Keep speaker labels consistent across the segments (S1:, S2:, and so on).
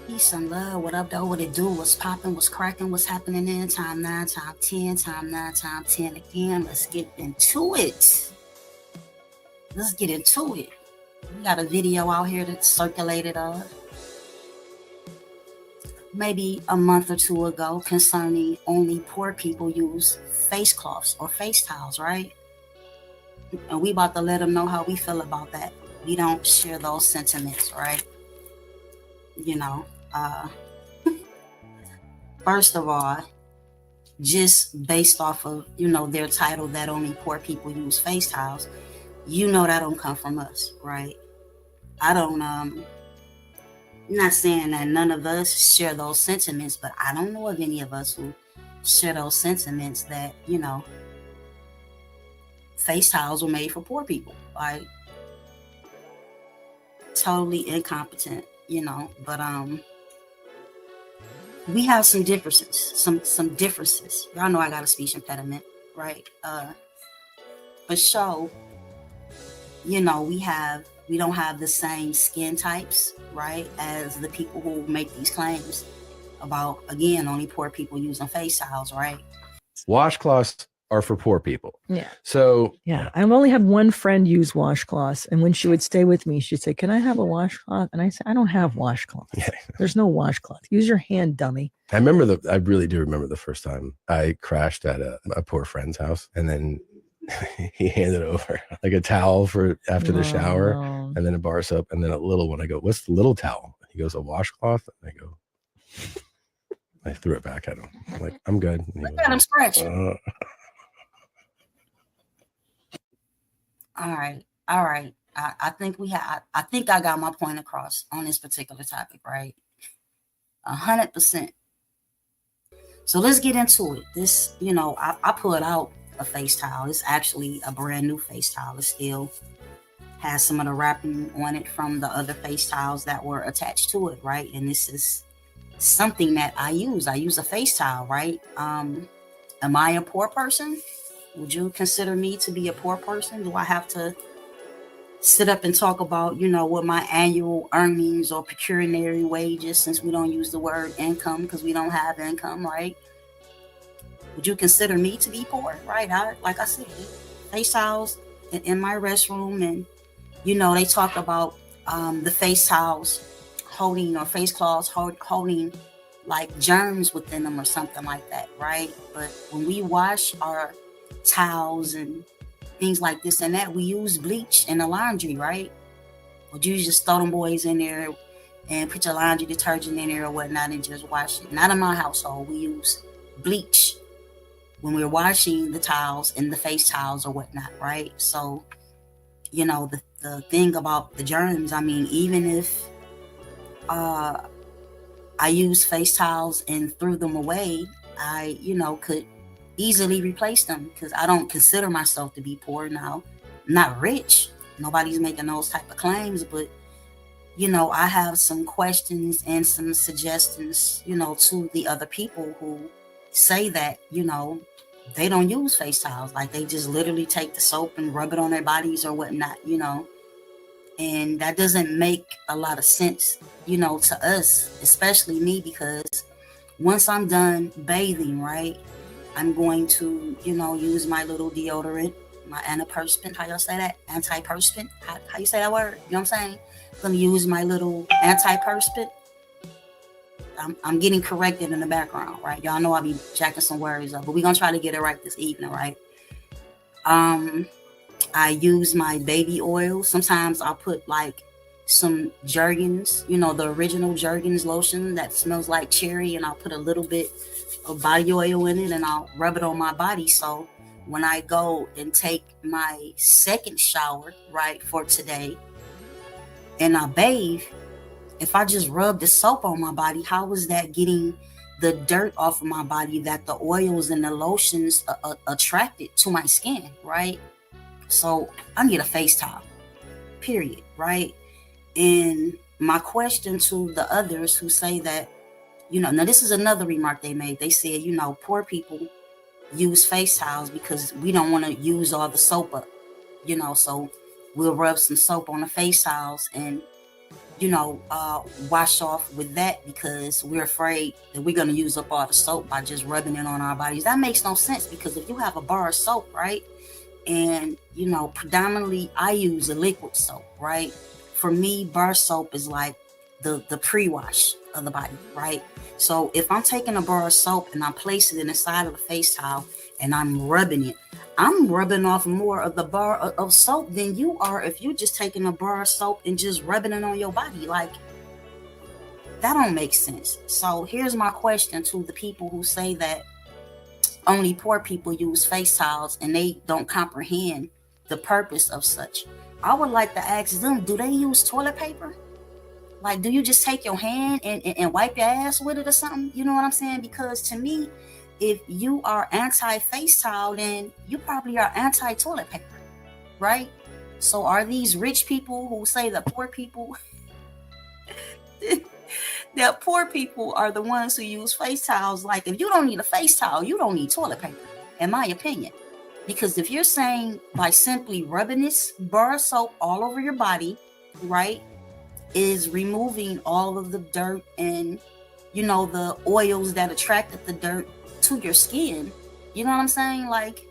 S1: Peace and love. What up, though? What it do? What's popping? What's cracking? What's happening in time 9, time 10, time 9, time 10 again? Let's get into it. Let's get into it. We got a video out here that circulated maybe a month or two ago concerning only poor people use face cloths or face towels, right? And we about to let them know how we feel about that. We don't share those sentiments, right? You know, uh, first of all, just based off of, their title that only poor people use face towels, that don't come from us, right? I don't, not saying that none of us share those sentiments, but I don't know of any of us who share those sentiments that, face towels were made for poor people. Like, totally incompetent, but we have some differences, some differences. Y'all know I got a speech impediment, right? For sure, we don't have the same skin types, right, as the people who make these claims about, again, only poor people using face towels, right?
S2: Washcloths are for poor people.
S3: Yeah.
S2: So
S3: yeah, I only had one friend use washcloths, and when she would stay with me, she'd say, "Can I have a washcloth?" And I said, "I don't have washcloth.
S2: Yeah.
S3: There's no washcloth. Use your hand, dummy."
S2: I really do remember the first time I crashed at a poor friend's house, and then he handed over like a towel for after the shower, and then a bar soap, and then a little one. I go, "What's the little towel?" He goes, "A washcloth." And I go, I threw it back at him. I'm like, "I'm good."
S1: Look at him scratching. All right. I think I think I got my point across on this particular topic, right? 100%. So let's get into it. This, I pulled out a face towel. It's actually a brand new face towel. It still has some of the wrapping on it from the other face towels that were attached to it, right? And this is something that I use. I use a face towel, right? Am I a poor person? Would you consider me to be a poor person? Do I have to sit up and talk about, what my annual earnings or pecuniary wages, since we don't use the word income because we don't have income, right? Would you consider me to be poor, right? Like I said, face towels in my restroom, and, they talk about the face towels holding, or face cloths holding like germs within them or something like that, right? But when we wash our towels and things like this and that, we use bleach in the laundry, right? Would you just throw them boys in there and put your laundry detergent in there or whatnot and just wash it? Not in my household. We use bleach when we're washing the towels and the face towels or whatnot, right? So, the thing about the germs, I mean, even if I use face towels and threw them away, I, could easily replace them because I don't consider myself to be poor now. I'm not rich. Nobody's making those type of claims, but I have some questions and some suggestions, to the other people who say that, they don't use face towels. Like, they just literally take the soap and rub it on their bodies or whatnot, and that doesn't make a lot of sense, to us, especially me, because once I'm done bathing, right, I'm going to, use my little deodorant, my antiperspirant. How y'all say that? Antiperspirant? How you say that word? You know what I'm saying? I'm going to use my little antiperspirant. I'm getting corrected in the background, right? Y'all know I'll be jacking some words up, but we're going to try to get it right this evening, right? I use my baby oil. Sometimes I'll put like some Jergens, the original Jergens lotion that smells like cherry, and I'll put a little bit of body oil in it and I'll rub it on my body. So when I go and take my second shower, right, for today, and I bathe, if I just rub the soap on my body, how is that getting the dirt off of my body that the oils and the lotions attracted to my skin, right? So I need a face towel, period, right? And my question to the others who say that, now this is another remark they made. They said, poor people use face towels because we don't want to use all the soap up, so we'll rub some soap on the face towels and wash off with that because we're afraid that we're going to use up all the soap by just rubbing it on our bodies. That makes no sense, because if you have a bar of soap, right, and predominantly I use a liquid soap, right? For me, bar soap is like the pre-wash of the body, right? So if I'm taking a bar of soap and I'm placing it inside of a face towel and I'm rubbing off more of the bar of soap than you are if you're just taking a bar of soap and just rubbing it on your body. Like, that don't make sense. So here's my question to the people who say that only poor people use face towels and they don't comprehend the purpose of such. I would like to ask them, do they use toilet paper? Like, do you just take your hand and wipe your ass with it or something? You know what I'm saying? Because to me, if you are anti-face towel, then you probably are anti-toilet paper, right? So are these rich people who say that poor people that poor people are the ones who use face towels? Like, if you don't need a face towel, you don't need toilet paper, in my opinion. Because if you're saying by simply rubbing this bar of soap all over your body, right, is removing all of the dirt and, the oils that attracted the dirt to your skin, you know what I'm saying? Like,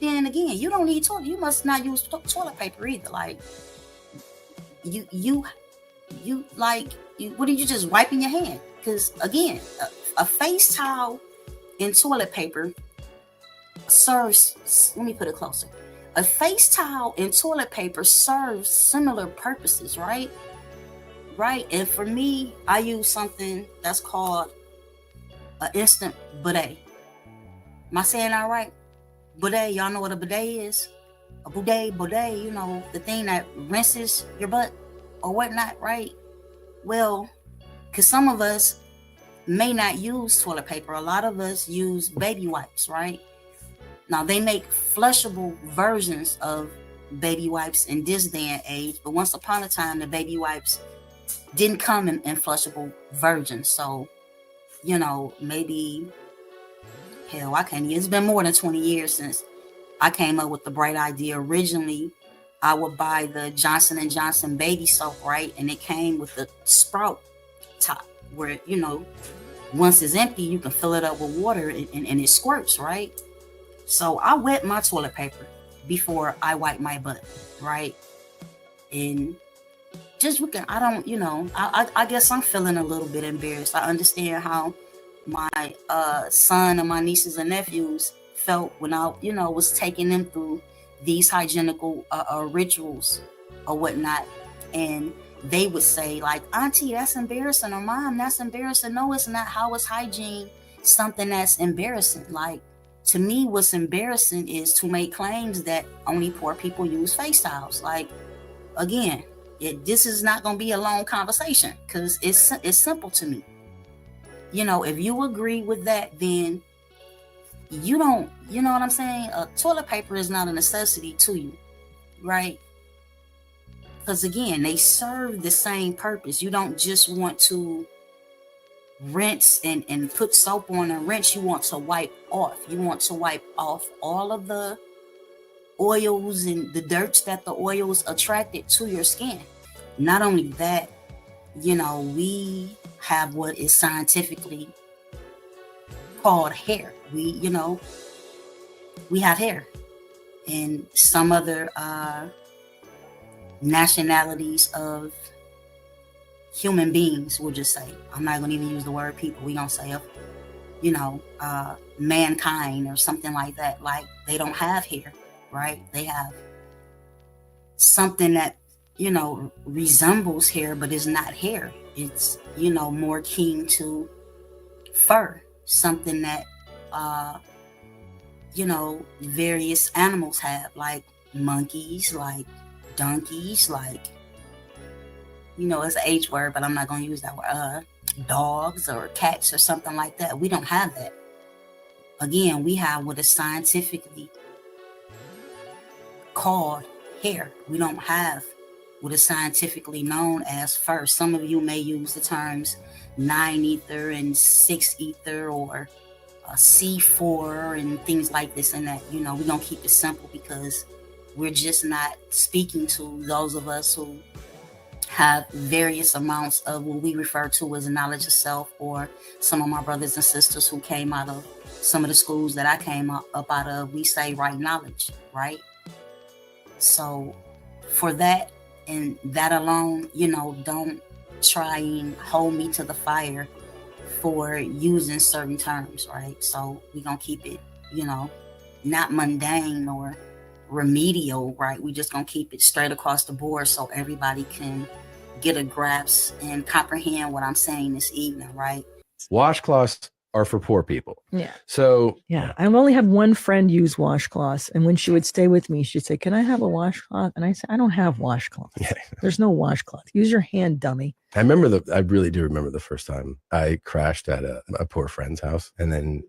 S1: then again, you don't need toilet. You must not use toilet paper either. Like, you what are you just wiping your hand? Because again, a face towel and toilet paper serves, let me put it closer. A face towel and toilet paper serves similar purposes, right? Right. And for me, I use something that's called an instant bidet. Am I saying that right? Bidet, y'all know what a bidet is? A bidet, the thing that rinses your butt or whatnot, right? Well, because some of us may not use toilet paper. A lot of us use baby wipes, right? Now, they make flushable versions of baby wipes in this day and age, but once upon a time, the baby wipes didn't come in flushable versions. So, maybe, hell, it's been more than 20 years since I came up with the bright idea. Originally, I would buy the Johnson & Johnson baby soap, right? And it came with the sprout top where, once it's empty, you can fill it up with water and it squirts, right? So I wet my toilet paper before I wipe my butt, right? And I guess I'm feeling a little bit embarrassed. I understand how my son and my nieces and nephews felt when I, was taking them through these hygienical rituals or whatnot. And they would say, like, Auntie, that's embarrassing, or Mom, that's embarrassing. No, it's not. How is hygiene something that's embarrassing? Like, to me, what's embarrassing is to make claims that only poor people use face towels. Like, again, this is not going to be a long conversation because it's simple to me. If you agree with that, then you don't, you know what I'm saying? Toilet paper is not a necessity to you, right? Because again, they serve the same purpose. You don't just want to rinse and put soap on and rinse. You want to wipe off. You want to wipe off all of the oils and the dirt that the oils attracted to your skin. Not only that, we have what is scientifically called hair. We have hair. And some other nationalities of human beings, we'll just say, I'm not going to even use the word people. We're going to say, mankind or something like that. Like, they don't have hair, right? They have something that, resembles hair, but is not hair. It's, more keen to fur, something that, various animals have, like monkeys, like donkeys, like, it's an H word, but I'm not going to use that word, dogs or cats or something like that. We don't have that. Again, we have what is scientifically called hair. We don't have what is scientifically known as fur. Some of you may use the terms 9 ether and 6 ether or C4 and things like this and that. We're going to keep it simple because we're just not speaking to those of us who have various amounts of what we refer to as knowledge of self, or some of my brothers and sisters who came out of some of the schools that I came up out of, we say right knowledge, right? So for that and that alone, don't try and hold me to the fire for using certain terms, right? So we're going to keep it, not mundane or remedial, right? We just going to keep it straight across the board so everybody can get a grasp and comprehend what I'm saying this evening, right?
S2: Washcloths are for poor people.
S3: Yeah.
S2: So
S3: yeah, I only had one friend use washcloths, and when she would stay with me, she'd say, "Can I have a washcloth?" And I said, "I don't have washcloths.
S2: Yeah.
S3: There's no washcloth. Use your hand, dummy."
S2: I really do remember the first time I crashed at a poor friend's house, and then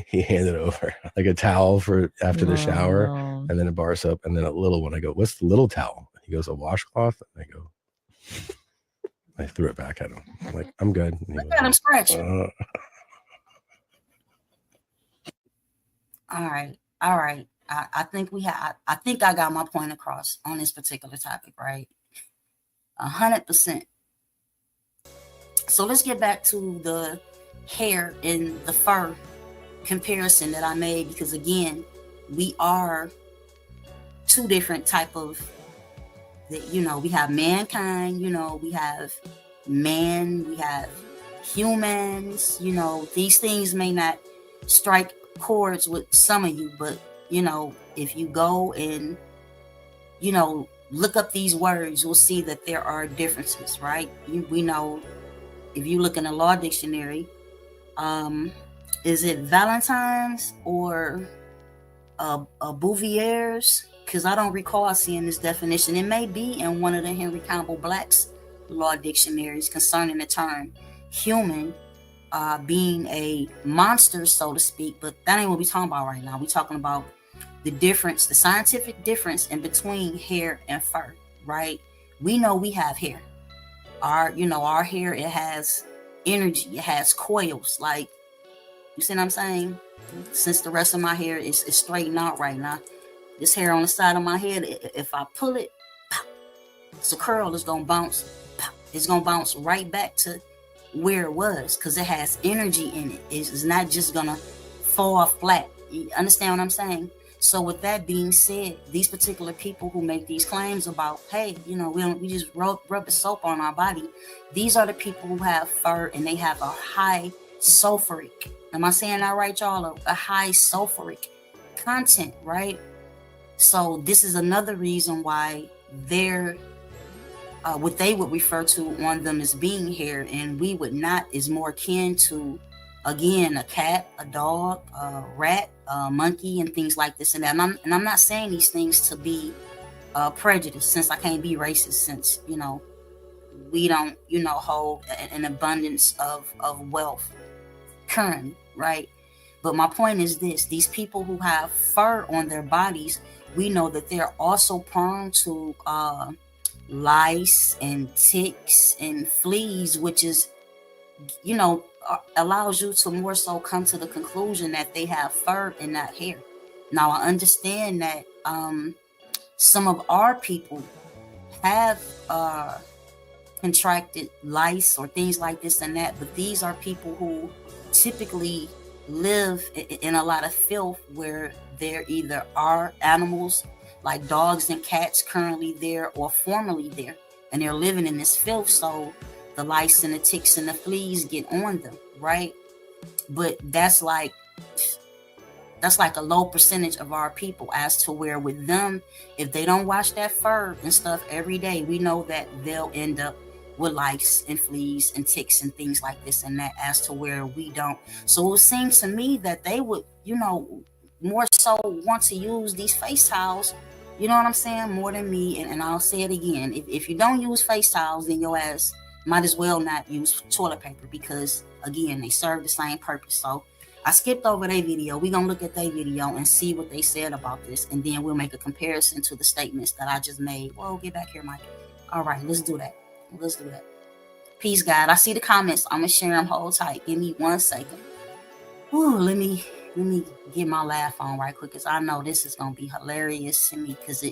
S2: he handed over like a towel for after the shower, and then a bar soap, and then a little one. I go, "What's the little towel?" He goes, "A washcloth." And I go, I threw it back at him. I'm like, "I'm good."
S1: Look at him scratching. All right. I think I think I got my point across on this particular topic, right? 100%. So let's get back to the hair and the fur comparison that I made, because again, we are two different type of, we have mankind, we have man, we have humans, these things may not strike chords with some of you, but if you go and look up these words, you'll see that there are differences, right? We know, if you look in the law dictionary, is it Valentine's or Bouvier's? Because I don't recall seeing this definition. It may be in one of the Henry Campbell Black's law dictionaries concerning the term human being a monster, so to speak, but that ain't what we're talking about right now. We're talking about the difference, the scientific difference in between hair and fur, right? We know we have hair. Our hair, it has energy, it has coils, like, you see what I'm saying? Since the rest of my hair is straightened out right now, this hair on the side of my head, if I pull it, pop, it's a curl, it's gonna bounce, pop, it's gonna bounce right back to where it was, because it has energy in it. It's not just gonna fall flat. You understand what I'm saying? So with that being said, these particular people who make these claims about, hey, we just rub the soap on our body, these are the people who have fur and they have a high sulfuric, am I saying that right, y'all? A high sulfuric content, right? So this is another reason why they're what they would refer to on them as being hair, and we would not, is more akin to, again, a cat, a dog, a rat, a monkey, and things like this and that. And I'm not saying these things to be prejudiced, since I can't be racist, since we don't hold an abundance of wealth currently, right? But my point is this: these people who have fur on their bodies, we know that they're also prone to lice and ticks and fleas, which is, allows you to more so come to the conclusion that they have fur and not hair. Now, I understand that some of our people have contracted lice or things like this and that, but these are people who typically live in a lot of filth, where there either are animals like dogs and cats currently there or formerly there, and they're living in this filth, so the lice and the ticks and the fleas get on them, right? But that's like a low percentage of our people, as to where with them, if they don't wash that fur and stuff every day, we know that they'll end up with lice and fleas and ticks and things like this and that, as to where we don't. So it would seem to me that they would, more so want to use these face towels, you know what I'm saying, more than me. And I'll say it again, if you don't use face towels, then your ass might as well not use toilet paper, because again, they serve the same purpose. So I skipped over their video. We're going to look at their video and see what they said about this, and then we'll make a comparison to the statements that I just made. Whoa, get back here, Mike. All right, let's do that. Peace, God. I see the comments. I'm going to share them. Hold tight. Give me 1 second. Ooh, let me get my laugh on right quick, because I know this is going to be hilarious to me, because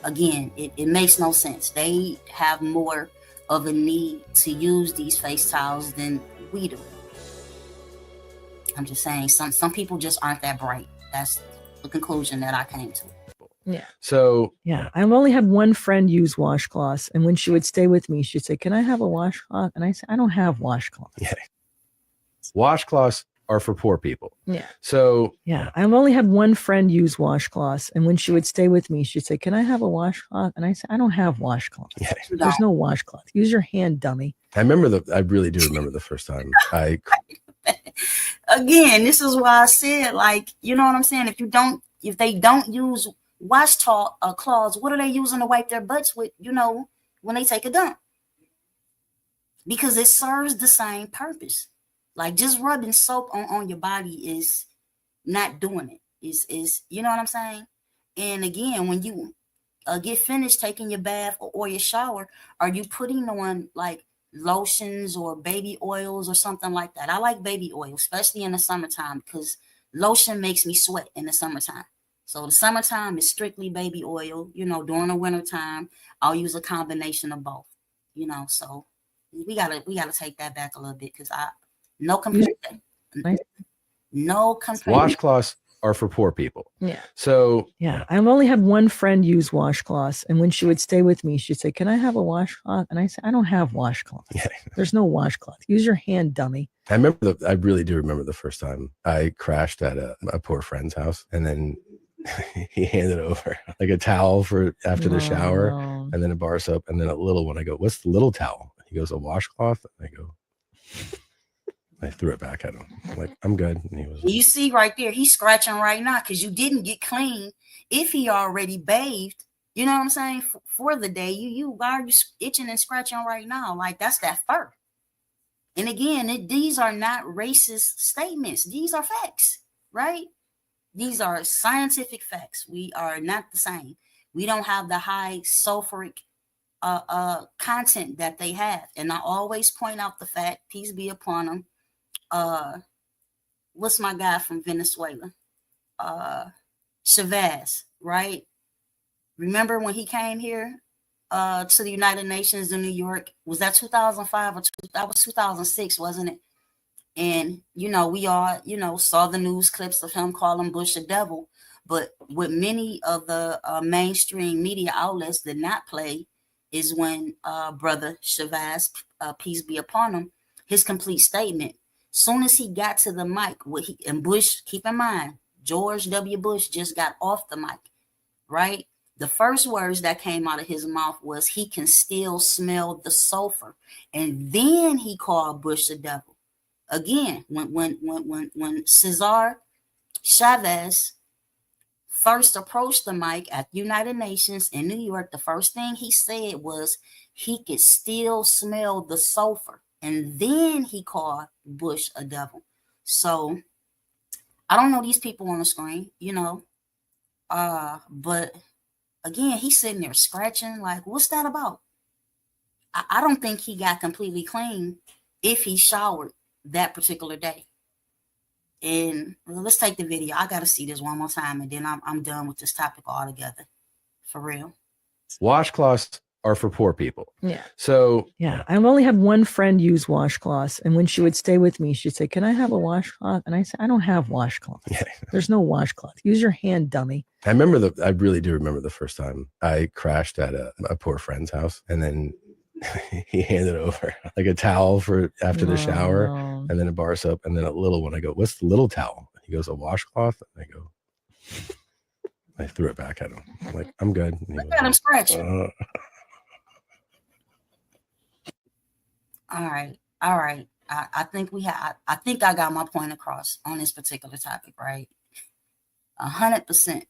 S1: Again, it makes no sense. They have more of a need to use these face towels than we do. I'm just saying, some people just aren't that bright. That's the conclusion that I came to.
S3: Yeah.
S2: So
S3: Yeah, I only had one friend use washcloths, and when she would stay with me, she'd say, "Can I have a washcloth?" And I said, "I don't have washcloths."
S2: yeah, washcloths are for poor people.
S3: Yeah.
S2: So
S3: Yeah, I only had one friend use washcloths, and when she would stay with me, she'd say, "Can I have a washcloth?" And I said, "I don't have washcloths."
S2: yeah,
S3: There's no washcloth. Use your hand, dummy.
S2: I really do remember the first time
S1: Again, this is why I said, like, you know what I'm saying? If they don't use cloths, what are they using to wipe their butts with, when they take a dump? Because it serves the same purpose. Like, just rubbing soap on your body is not doing it. Is you know what I'm saying? And again, when you get finished taking your bath or your shower, are you putting on like lotions or baby oils or something like that? I like baby oil, especially in the summertime, because lotion makes me sweat in the summertime. So the summertime is strictly baby oil. During the wintertime, I'll use a combination of both. So we gotta take that back a little bit, because no comparison. No comparison.
S2: washcloths are for poor people.
S3: Yeah.
S2: So
S3: Yeah, I only had one friend use washcloths, and when she would stay with me, she'd say, "Can I have a washcloth?" And I said, "I don't have washcloths."
S2: yeah,
S3: There's no washcloth. Use your hand, dummy.
S2: I really do remember the first time I crashed at a poor friend's house, and then he handed over like a towel for after the shower, and then a bar soap, and then a little one. I go, "What's the little towel?" He goes, "A washcloth." I go, I threw it back at him. I'm like, "I'm good." And he was.
S1: You see right there, he's scratching right now because you didn't get clean. If he already bathed, you know what I'm saying, for the day, why are you itching and scratching right now? Like, that's that fur. And again, these are not racist statements. These are facts, right? These are scientific facts. We are not the same. We don't have the high sulfuric content that they have. And I always point out the fact, peace be upon them. What's my guy from Venezuela? Chavez, right? Remember when he came here to the United Nations in New York? Was that 2005 or that was 2006, wasn't it? And, we all, saw the news clips of him calling Bush a devil. But what many of the mainstream media outlets did not play is when Brother Chavez, peace be upon him, his complete statement. Soon as he got to the mic, and Bush, keep in mind, George W. Bush just got off the mic, right? The first words that came out of his mouth was, "He can still smell the sulfur." And then he called Bush the devil. Again, when Cesar Chavez first approached the mic at United Nations in New York, the first thing he said was he could still smell the sulfur. And then he called Bush a devil. So I don't know these people on the screen, but again, he's sitting there scratching. Like, what's that about? I don't think he got completely clean if he showered that particular day. And let's take the video. I got to see this one more time, and then I'm done with this topic altogether. For real.
S2: Washcloths are for poor people.
S3: Yeah.
S2: So
S3: yeah, I only had one friend use washcloths, and when she would stay with me, she'd say, "Can I have a washcloth?" And I said, "I don't have washcloths."
S2: yeah,
S3: There's no washcloth. Use your hand, dummy.
S2: I really do remember the first time I crashed at a poor friend's house, and then he handed over like a towel for after the shower, and then a bar soap, and then a little one. I go, "What's the little towel?" He goes, "A washcloth." And I go, I threw it back at him. I'm like, "I'm good." And he
S1: Look at him scratching. All right. I think I think I got my point across on this particular topic, right? 100%.